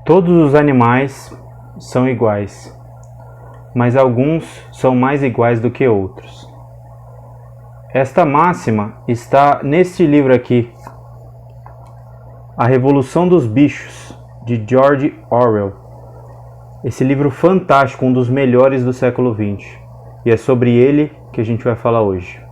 Todos os animais são iguais, mas alguns são mais iguais do que outros. Esta máxima está neste livro aqui, A Revolução dos Bichos, de George Orwell. Esse livro fantástico, um dos melhores do século XX. E é sobre ele que a gente vai falar hoje.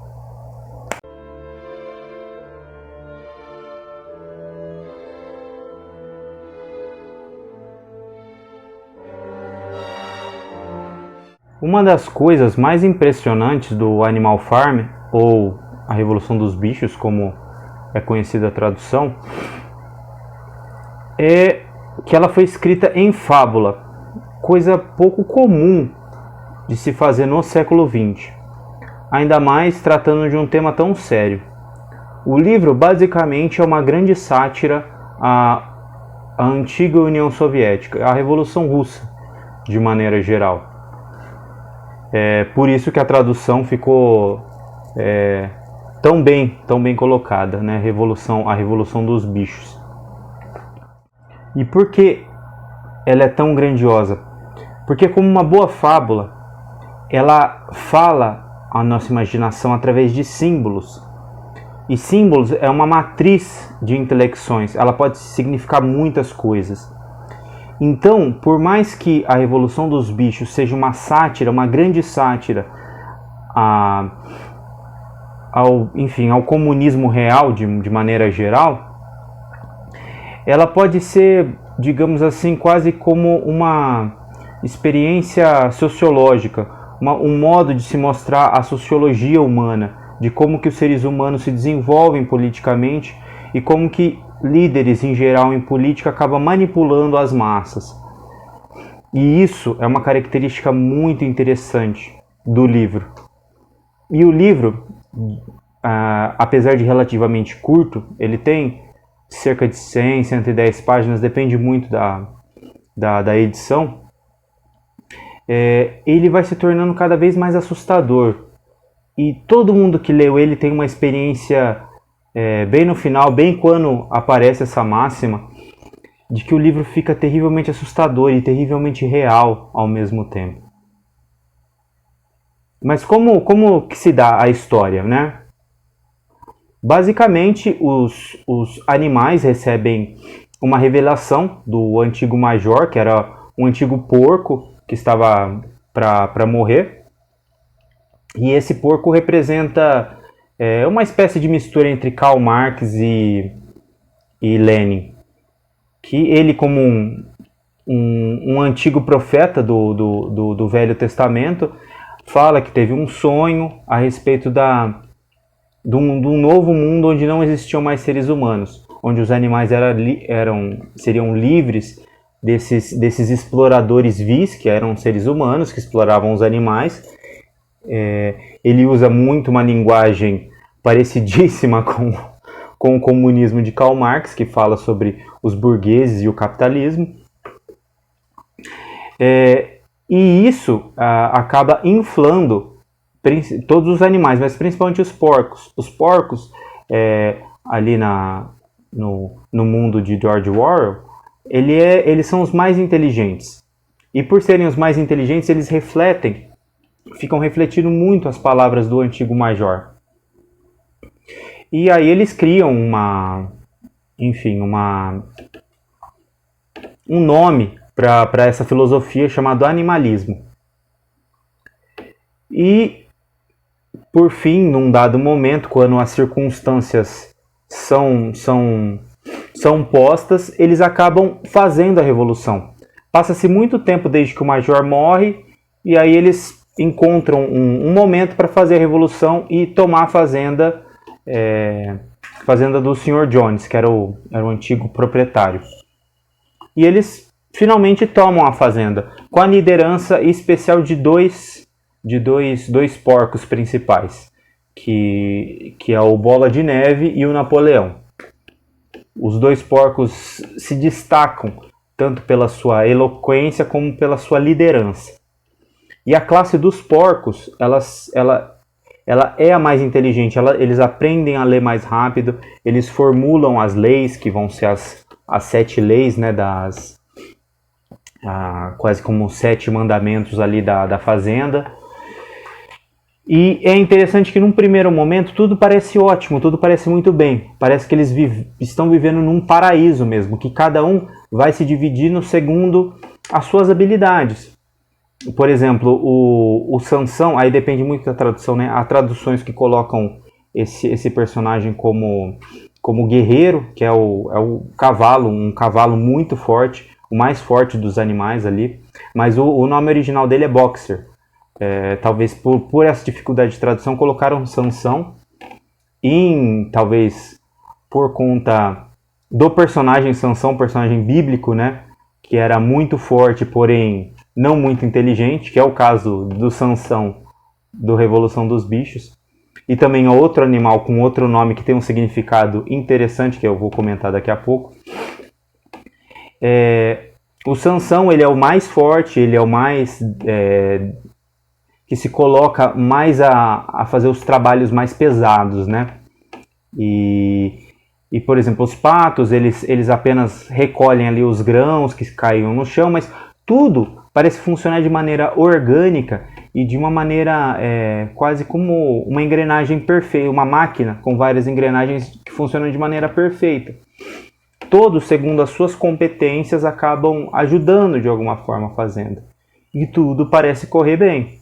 Uma das coisas mais impressionantes do Animal Farm, ou A Revolução dos Bichos, como é conhecida a tradução, é que ela foi escrita em fábula, coisa pouco comum de se fazer no século XX, ainda mais tratando de um tema tão sério. O livro basicamente é uma grande sátira à antiga União Soviética, à Revolução Russa, de maneira geral. É por isso que a tradução ficou tão bem colocada, né? A Revolução dos Bichos. E por que ela é tão grandiosa? Porque, como uma boa fábula, ela fala a nossa imaginação através de símbolos. E símbolos é uma matriz de intelecções, ela pode significar muitas coisas. Então, por mais que a Revolução dos Bichos seja uma sátira, uma grande sátira ao comunismo real de maneira geral, ela pode ser, digamos assim, quase como uma experiência sociológica, um modo de se mostrar a sociologia humana, de como que os seres humanos se desenvolvem politicamente e como que líderes em geral em política acabam manipulando as massas. E isso é uma característica muito interessante do livro. E o livro, apesar de relativamente curto, ele tem cerca de 100, 110 páginas, depende muito da edição, ele vai se tornando cada vez mais assustador. E todo mundo que leu ele tem uma experiência bem no final, bem quando aparece essa máxima, de que o livro fica terrivelmente assustador e terrivelmente real ao mesmo tempo. Mas como que se dá a história, né? Basicamente, os animais recebem uma revelação do antigo major, que era um antigo porco que estava para morrer. E esse porco representa uma espécie de mistura entre Karl Marx e Lenin. Que ele, como um antigo profeta do Velho Testamento, fala que teve um sonho a respeito de um novo mundo onde não existiam mais seres humanos, onde os animais seriam livres desses exploradores vis, que eram seres humanos, que exploravam os animais. Ele usa muito uma linguagem parecidíssima com o comunismo de Karl Marx, que fala sobre os burgueses e o capitalismo. E isso acaba inflando todos os animais, mas principalmente os porcos. Os porcos, ali no mundo de George Orwell, eles são os mais inteligentes. E por serem os mais inteligentes, eles ficam refletindo muito as palavras do antigo major. E aí eles criam um nome para essa filosofia chamado animalismo. E, por fim, num dado momento, quando as circunstâncias são postas, eles acabam fazendo a revolução. Passa-se muito tempo desde que o major morre, e aí eles encontram um momento para fazer a revolução e tomar a fazenda do Sr. Jones, que era o antigo proprietário. E eles finalmente tomam a fazenda, com a liderança especial de dois porcos principais, que é o Bola de Neve e o Napoleão. Os dois porcos se destacam tanto pela sua eloquência como pela sua liderança. E a classe dos porcos, ela é a mais inteligente, eles aprendem a ler mais rápido, eles formulam as leis, que vão ser as 7 leis, né, quase como os 7 mandamentos ali da fazenda. E é interessante que num primeiro momento tudo parece ótimo, tudo parece muito bem. Parece que eles estão vivendo num paraíso mesmo, que cada um vai se dividindo segundo as suas habilidades. Por exemplo, o Sansão, aí depende muito da tradução, né? Há traduções que colocam esse personagem como guerreiro, que é o cavalo, um cavalo muito forte, o mais forte dos animais ali. Mas o nome original dele é Boxer. Talvez por essa dificuldade de tradução colocaram Sansão, talvez por conta do personagem Sansão, personagem bíblico, né, que era muito forte, porém não muito inteligente, que é o caso do Sansão do Revolução dos Bichos. E também outro animal com outro nome que tem um significado interessante, que eu vou comentar daqui a pouco. O Sansão, ele é o mais forte, ele é o mais... que se coloca mais a fazer os trabalhos mais pesados, né? E por exemplo, os patos, eles apenas recolhem ali os grãos que caíam no chão, mas tudo parece funcionar de maneira orgânica e de uma maneira quase como uma engrenagem perfeita, uma máquina com várias engrenagens que funcionam de maneira perfeita. Todos, segundo as suas competências, acabam ajudando de alguma forma a fazenda. E tudo parece correr bem.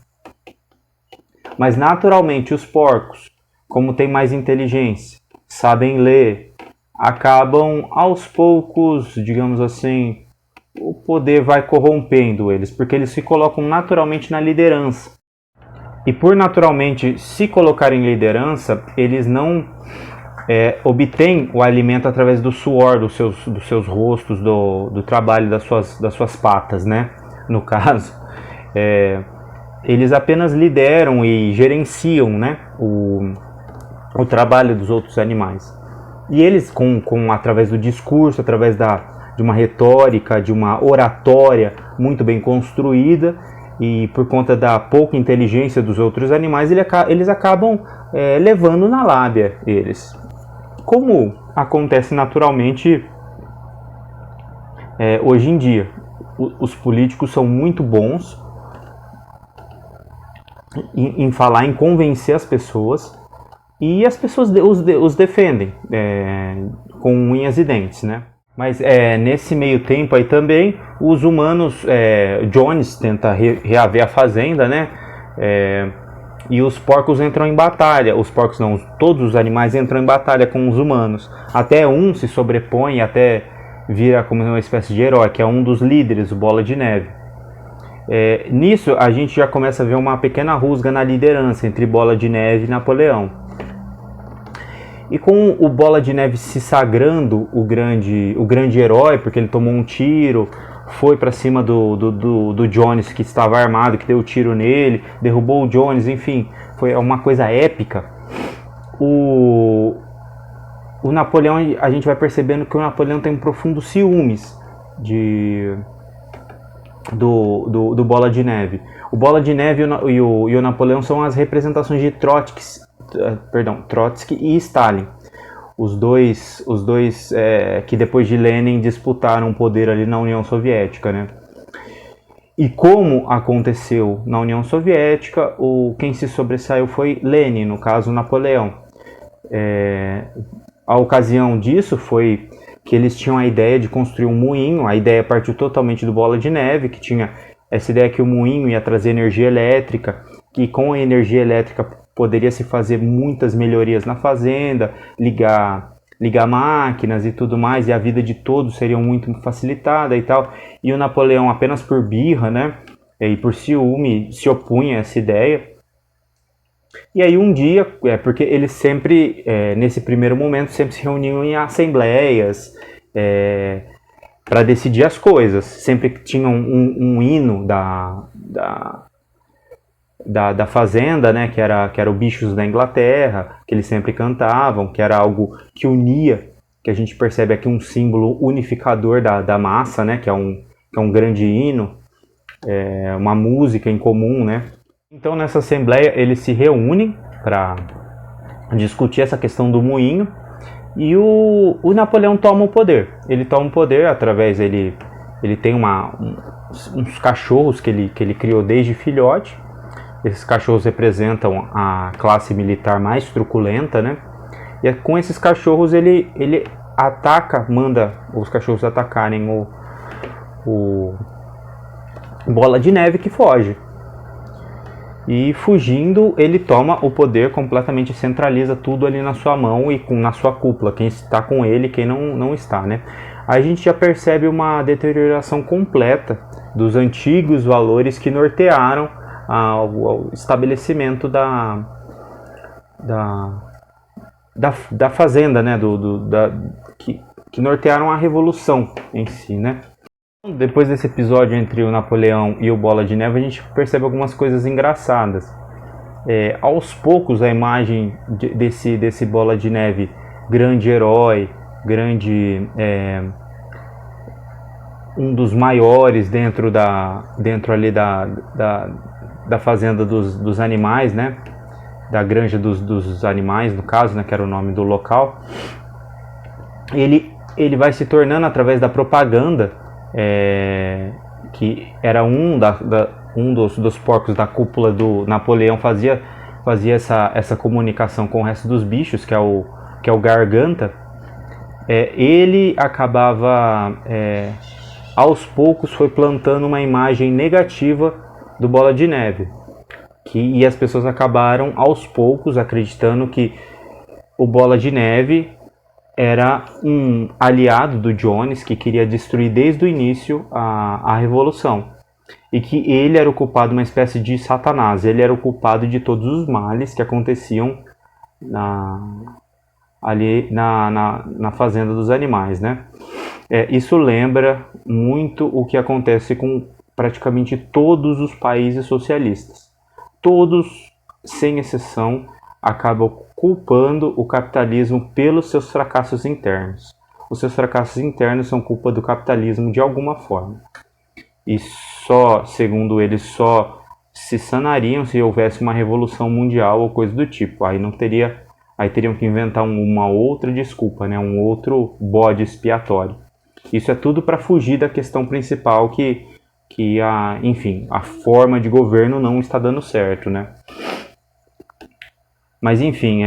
Mas naturalmente os porcos, como têm mais inteligência, sabem ler, acabam aos poucos, digamos assim, o poder vai corrompendo eles, porque eles se colocam naturalmente na liderança. E por naturalmente se colocarem em liderança, eles não obtêm o alimento através do suor dos seus rostos, do trabalho das suas patas, né? No caso, eles apenas lideram e gerenciam, né, o trabalho dos outros animais. E eles, através do discurso, através de uma retórica, de uma oratória muito bem construída, e por conta da pouca inteligência dos outros animais, eles acabam levando na lábia eles. Como acontece naturalmente hoje em dia. Os políticos são muito bons em falar, em convencer as pessoas, e as pessoas os defendem com unhas e dentes, né? Mas nesse meio tempo aí também os humanos, Jones tenta reaver a fazenda, né? E os porcos entram em batalha. Os porcos não, todos os animais entram em batalha com os humanos. Até um se sobrepõe, até vira como uma espécie de herói, que é um dos líderes, o Bola de Neve. Nisso a gente já começa a ver uma pequena rusga na liderança entre Bola de Neve e Napoleão. E com o Bola de Neve se sagrando o grande herói, porque ele tomou um tiro, foi para cima do Jones, que estava armado, que deu tiro nele, derrubou o Jones, enfim, foi uma coisa épica. O Napoleão, a gente vai percebendo que o Napoleão tem um profundo ciúmes do Bola de Neve. O Bola de Neve e o Napoleão são as representações de Trotsky e Stalin. Os dois que depois de Lenin disputaram o poder ali na União Soviética, né? E como aconteceu na União Soviética, quem se sobressaiu foi Lenin, no caso Napoleão. A ocasião disso foi que eles tinham a ideia de construir um moinho. A ideia partiu totalmente do Bola de Neve, que tinha essa ideia que o moinho ia trazer energia elétrica, que com a energia elétrica poderia se fazer muitas melhorias na fazenda, ligar máquinas e tudo mais, e a vida de todos seria muito facilitada e tal. E o Napoleão, apenas por birra, né, e por ciúme, se opunha a essa ideia. E aí um dia, porque eles sempre, nesse primeiro momento, sempre se reuniam em assembleias para decidir as coisas. Sempre tinham um hino da fazenda, né, que era o Bichos da Inglaterra, que eles sempre cantavam, que era algo que unia, que a gente percebe aqui um símbolo unificador da massa, né, que é um grande hino, uma música em comum, né. Então nessa assembleia eles se reúnem para discutir essa questão do moinho, e o Napoleão toma o poder. Ele toma o poder através, ele tem uns cachorros que ele criou desde filhote. Esses cachorros representam a classe militar mais truculenta, né? E com esses cachorros ele ataca, manda os cachorros atacarem o Bola de Neve, que foge. E fugindo, ele toma o poder, completamente centraliza tudo ali na sua mão e na sua cúpula, quem está com ele e quem não está, né? Aí a gente já percebe uma deterioração completa dos antigos valores que nortearam o estabelecimento da fazenda, né? Que nortearam a revolução em si, né? Depois desse episódio entre o Napoleão e o Bola de Neve, a gente percebe algumas coisas engraçadas. Aos poucos, a imagem desse Bola de Neve, grande herói, um dos maiores dentro ali da fazenda dos animais, né? Da granja dos animais, no caso, né? Que era o nome do local. Ele vai se tornando, através da propaganda, que era um dos porcos da cúpula do Napoleão, fazia essa comunicação com o resto dos bichos, que é o Garganta. Ele acabava, aos poucos, foi plantando uma imagem negativa do Bola de Neve, e as pessoas acabaram aos poucos acreditando que o Bola de Neve era um aliado do Jones, que queria destruir desde o início a revolução, e que ele era o culpado, uma espécie de Satanás. Ele era o culpado de todos os males que aconteciam ali na fazenda dos animais, né? Isso lembra muito o que acontece com praticamente todos os países socialistas. Todos, sem exceção, acabam culpando o capitalismo pelos seus fracassos internos. Os seus fracassos internos são culpa do capitalismo de alguma forma. E segundo eles, só se sanariam se houvesse uma revolução mundial ou coisa do tipo. Aí teriam que inventar uma outra desculpa, né? Um outro bode expiatório. Isso é tudo para fugir da questão principal que a forma de governo não está dando certo, né? Mas enfim,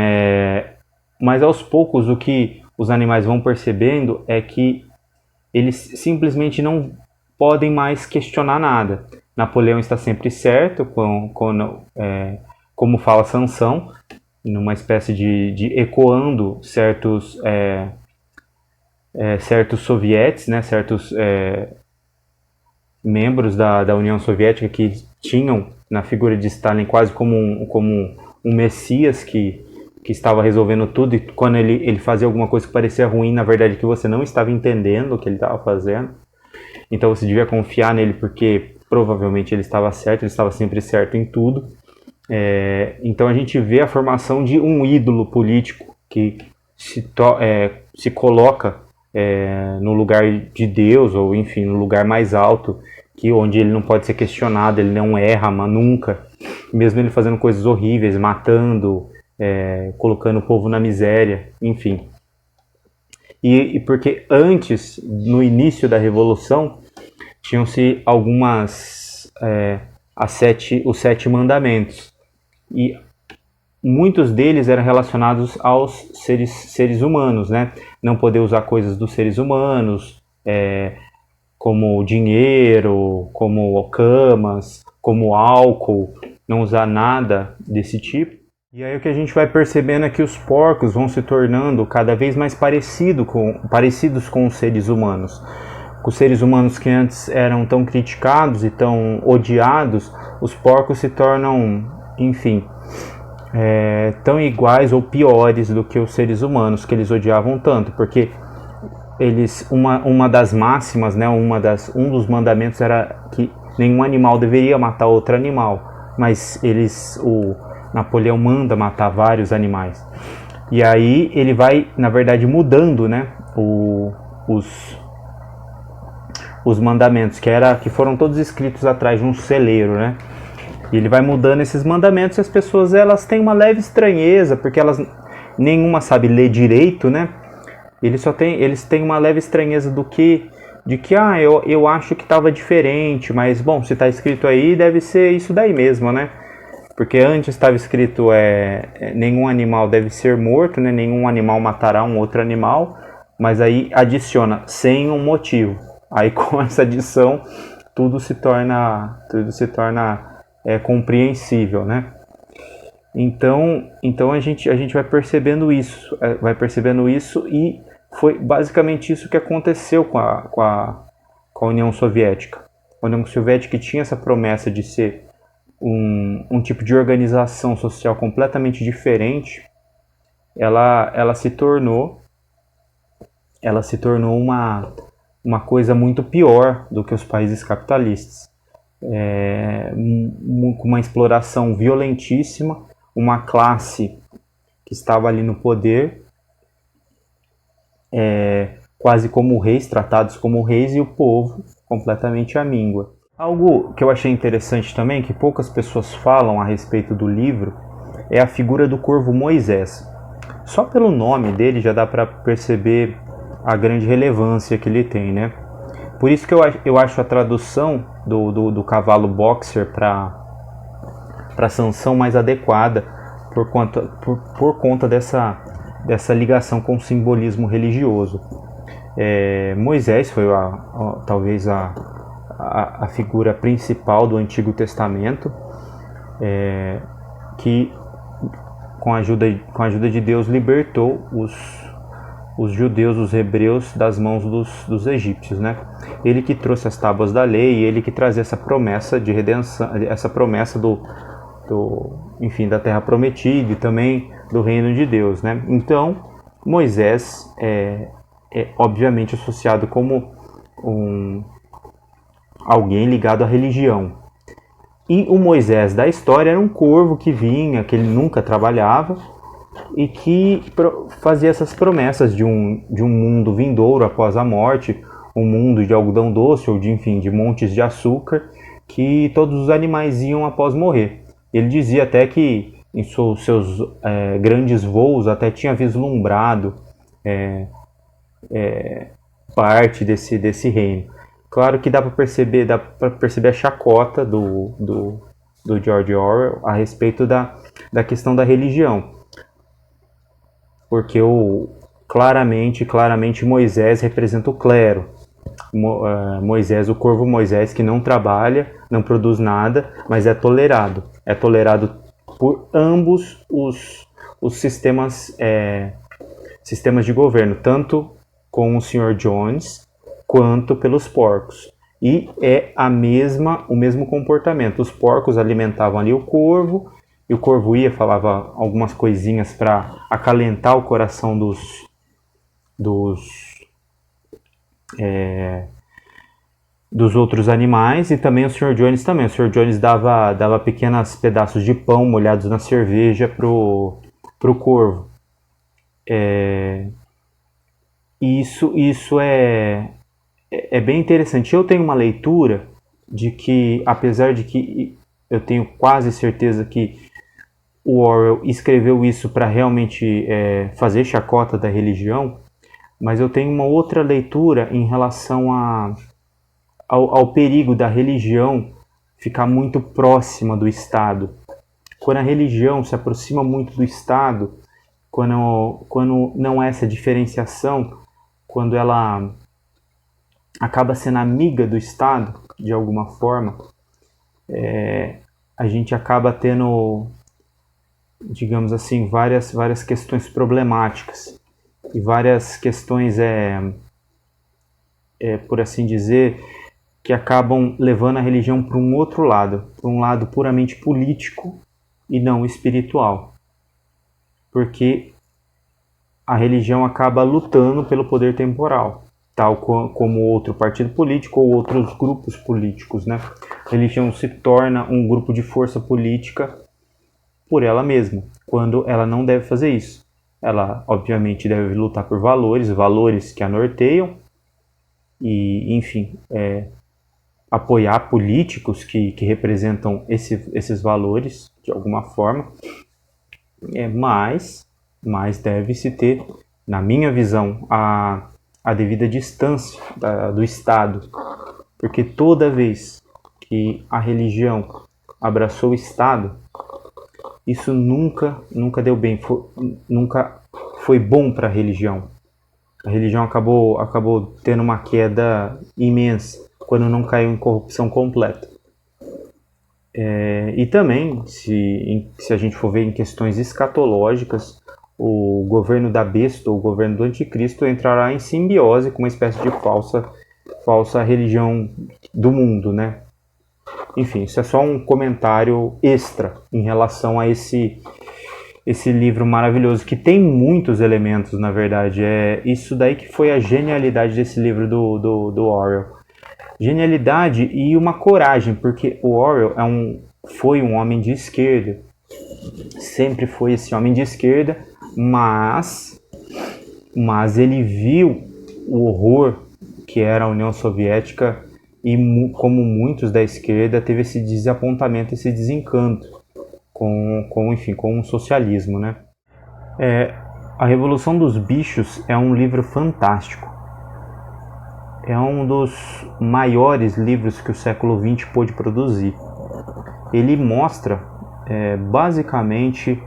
mas aos poucos o que os animais vão percebendo é que eles simplesmente não podem mais questionar nada. Napoleão está sempre certo, como fala Sansão, numa espécie de ecoando certos sovietes, né, certos membros da União Soviética que tinham na figura de Stalin quase como um messias que estava resolvendo tudo, e quando ele fazia alguma coisa que parecia ruim, na verdade que você não estava entendendo o que ele estava fazendo. Então você devia confiar nele, porque provavelmente ele estava certo, ele estava sempre certo em tudo. Então a gente vê a formação de um ídolo político que se coloca no lugar de Deus, ou enfim, no lugar mais alto, onde ele não pode ser questionado, ele não erra, mas nunca. Mesmo ele fazendo coisas horríveis, matando, colocando o povo na miséria, enfim. E porque antes, no início da Revolução, tinham-se os 7 mandamentos. E muitos deles eram relacionados aos seres humanos, né? Não poder usar coisas dos seres humanos, como dinheiro, como camas, como álcool, não usar nada desse tipo. E aí o que a gente vai percebendo é que os porcos vão se tornando cada vez mais parecidos com os seres humanos. Os seres humanos que antes eram tão criticados e tão odiados, os porcos se tornam, enfim, tão iguais ou piores do que os seres humanos, que eles odiavam tanto, porque uma das máximas, né, um dos mandamentos era que nenhum animal deveria matar outro animal, mas o Napoleão manda matar vários animais. E aí ele vai, na verdade, mudando, né, os mandamentos, que foram todos escritos atrás de um celeiro, né? E ele vai mudando esses mandamentos, e as pessoas elas têm uma leve estranheza, porque nenhuma sabe ler direito, né? Eles têm uma leve estranheza do que de que eu acho que estava diferente, mas bom, se está escrito aí, deve ser isso daí mesmo, né? Porque antes estava escrito nenhum animal deve ser morto, né? Nenhum animal matará um outro animal, mas aí adiciona sem um motivo. Aí com essa adição tudo se torna compreensível, né? Então a gente vai percebendo isso e foi basicamente isso que aconteceu com a União Soviética. A União Soviética tinha essa promessa de ser um tipo de organização social completamente diferente. Ela se tornou uma coisa muito pior do que os países capitalistas. Com uma exploração violentíssima, uma classe que estava ali no poder, quase como reis, tratados como reis, e o povo completamente à míngua. Algo que eu achei interessante também, que poucas pessoas falam a respeito do livro, é a figura do corvo Moisés. Só pelo nome dele já dá para perceber a grande relevância que ele tem, né? Por isso que eu acho a tradução do cavalo boxer para Sansão mais adequada, por conta dessa ligação com o simbolismo religioso. Moisés foi talvez a figura principal do Antigo Testamento, que com a ajuda de Deus libertou os judeus, os hebreus, das mãos dos egípcios, né? Ele que trouxe as tábuas da lei, ele que trazia essa promessa de redenção, essa promessa enfim, da terra prometida e também do reino de Deus, né? Então, Moisés é obviamente associado como alguém ligado à religião. E o Moisés da história era um corvo que vinha, que ele nunca trabalhava, e que fazia essas promessas de um mundo vindouro após a morte, um mundo de algodão doce ou de montes de açúcar, que todos os animais iam após morrer. Ele dizia até que em seus grandes voos até tinha vislumbrado parte desse reino. Claro que dá para perceber a chacota do George Orwell a respeito da questão da religião. Porque claramente Moisés representa o clero. Moisés, o corvo Moisés, que não trabalha, não produz nada, mas é tolerado. É tolerado por ambos os sistemas de governo, tanto com o Sr. Jones quanto pelos porcos. E é o mesmo comportamento. Os porcos alimentavam ali o corvo, e o corvo falava algumas coisinhas para acalentar o coração dos outros animais, e também o Sr. Jones também. O Sr. Jones dava pequenos pedaços de pão molhados na cerveja pro corvo. Isso é bem interessante. Eu tenho uma leitura de que, apesar de que eu tenho quase certeza que o Orwell escreveu isso para realmente fazer chacota da religião, mas eu tenho uma outra leitura em relação ao perigo da religião ficar muito próxima do Estado. Quando a religião se aproxima muito do Estado, quando não há essa diferenciação, quando ela acaba sendo amiga do Estado, de alguma forma, a gente acaba tendo, digamos assim, várias questões problemáticas e várias questões, por assim dizer, que acabam levando a religião para um outro lado, para um lado puramente político e não espiritual. Porque a religião acaba lutando pelo poder temporal, tal como outro partido político ou outros grupos políticos, né? A religião se torna um grupo de força política por ela mesma, quando ela não deve fazer isso. Ela, obviamente, deve lutar por valores que a norteiam, e, enfim, apoiar políticos que representam esses valores, de alguma forma, mas deve-se ter, na minha visão, a a devida distância do Estado, porque toda vez que a religião abraçou o Estado, isso nunca deu bem, nunca foi bom para a religião. A religião acabou tendo uma queda imensa quando não caiu em corrupção completa. E também, se a gente for ver em questões escatológicas, o governo da besta, ou o governo do anticristo, entrará em simbiose com uma espécie de falsa religião do mundo, né? Enfim, isso é só um comentário extra em relação a esse livro maravilhoso, que tem muitos elementos, na verdade. É isso daí que foi a genialidade desse livro do Orwell. Genialidade e uma coragem, porque o Orwell foi um homem de esquerda, sempre foi esse homem de esquerda, mas ele viu o horror que era a União Soviética e, como muitos da esquerda, teve esse desapontamento, esse desencanto com o socialismo, né? A Revolução dos Bichos é um livro fantástico. É um dos maiores livros que o século XX pôde produzir. Ele mostra, basicamente,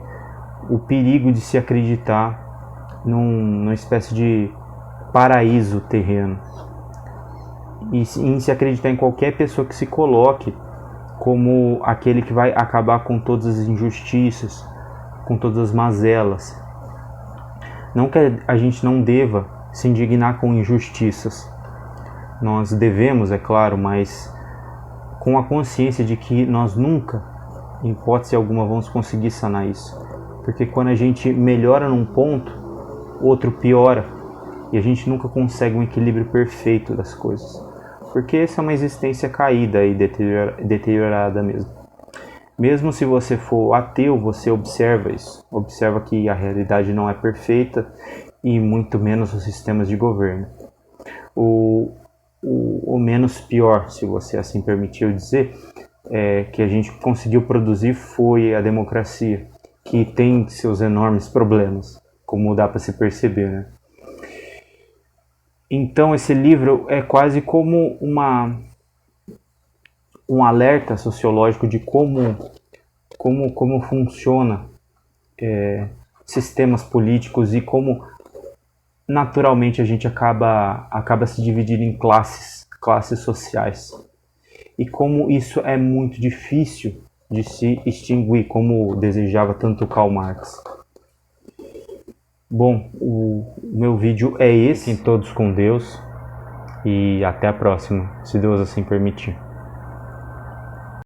o perigo de se acreditar numa espécie de paraíso terreno. E em se acreditar em qualquer pessoa que se coloque como aquele que vai acabar com todas as injustiças, com todas as mazelas. Não que a gente não deva se indignar com injustiças. Nós devemos, é claro, mas com a consciência de que nós nunca, em hipótese alguma, vamos conseguir sanar isso. Porque quando a gente melhora num ponto, outro piora. E a gente nunca consegue um equilíbrio perfeito das coisas. Porque essa é uma existência caída e deteriorada mesmo. Mesmo se você for ateu, você observa isso. Observa que a realidade não é perfeita e muito menos os sistemas de governo. O menos pior, se você assim permitir dizer, que a gente conseguiu produzir foi a democracia, que tem seus enormes problemas, como dá para se perceber, né? Então esse livro é quase como um alerta sociológico de como funciona sistemas políticos e como naturalmente a gente acaba se dividindo em classes sociais. E como isso é muito difícil de se extinguir, como desejava tanto Karl Marx. Bom, o meu vídeo é esse. Fiquem todos com Deus e até a próxima, se Deus assim permitir.